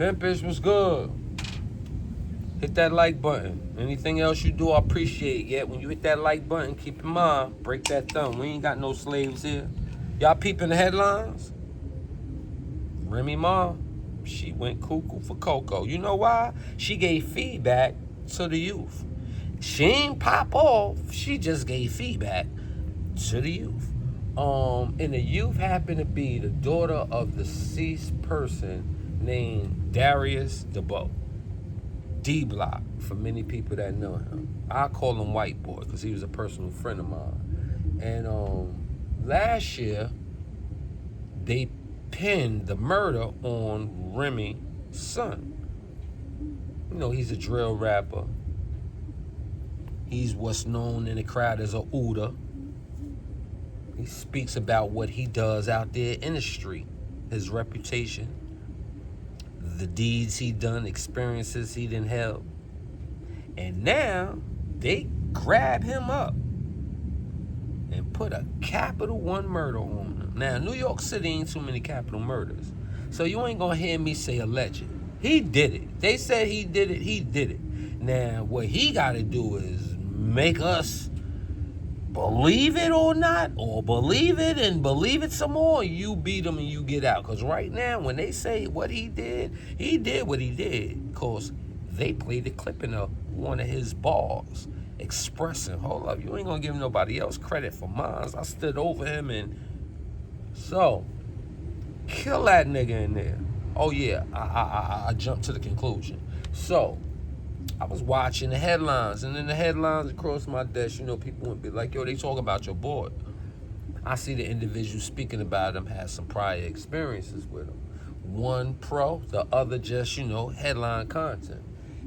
Memphis was good. Hit that like button. Anything else you do, I appreciate. Yeah, when you hit that like button, keep in mind, break that thumb. We ain't got no slaves here. Y'all peeping the headlines? Remy Ma, she went cuckoo for Coco. You know why? She gave feedback to the youth. She ain't pop off. She just gave feedback to the youth. And the youth happened to be the daughter of the deceased person named DARIUS D-Block, for many people that know him. I call him WHITEBOY because he was a personal friend of mine. And last year, they pinned the murder on Remy's son. You know, he's a drill rapper. He's what's known in the crowd as a Uda. He speaks about what he does out there in the street, his reputation, the deeds he done, experiences he done held. And now they grab him up and put a capital 1 murder on him. Now, New York City ain't too many capital murders, so you ain't gonna hear me say alleged. He did it. They said he did it. He did it. Now, what he gotta do is make us believe it or not, or believe it and believe it some more. You beat him and you get out. Because right now, when they say what he did what he did. Because they played the clipping of one of his bars expressing, hold up, you ain't gonna give nobody else credit for mine. I stood over him, and so kill that nigga in there. Oh yeah, I jumped to the conclusion. So I was watching the headlines, and then the headlines across my desk, you know, people would be like, yo, they talk about your boy. I see the individual speaking about him has some prior experiences with him. One pro, the other just, you know, headline content.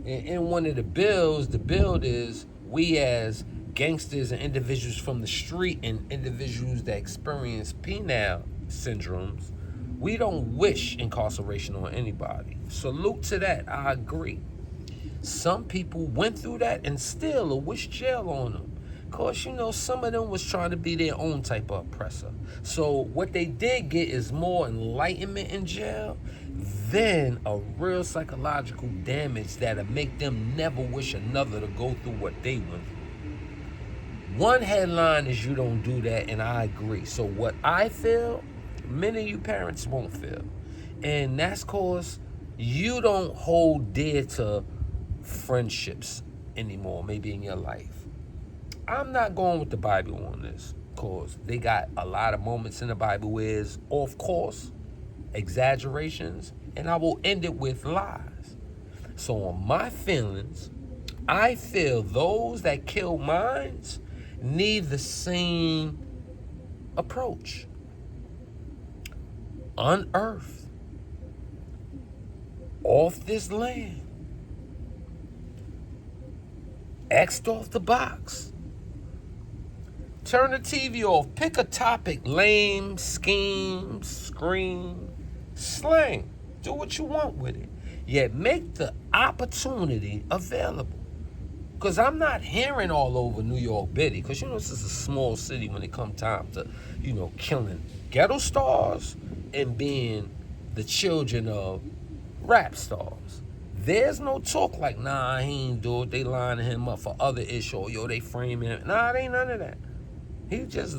And in one of the bills, the bill is we as gangsters and individuals from the street and individuals that experience penile syndromes, we don't wish incarceration on anybody. Salute to that, I agree. Some people went through that and still wish jail on them. Cause you know, some of them was trying to be their own type of oppressor. So what they did get is more enlightenment in jail than a real psychological damage that'll make them never wish another to go through what they went through. One headline is you don't do that, and I agree. So what I feel, many of you parents won't feel. And that's cause you don't hold dear to friendships anymore, maybe in your life. I'm not going with the Bible on this, because they got a lot of moments in the Bible where it's off course, exaggerations, and I will end it with lies. So on my feelings, I feel those that kill minds need the same approach. Unearthed off this land. X'd off the box. Turn the TV off. Pick a topic. Lame, scheme, scream, slang. Do what you want with it. Yet make the opportunity available. Because I'm not hearing all over New York City. Because, you know, this is a small city when it comes time to, you know, killing ghetto stars and being the children of rap stars. There's no talk like, nah, he ain't do it. They lining him up for other issue. Yo, they framing him. Nah, it ain't none of that. He just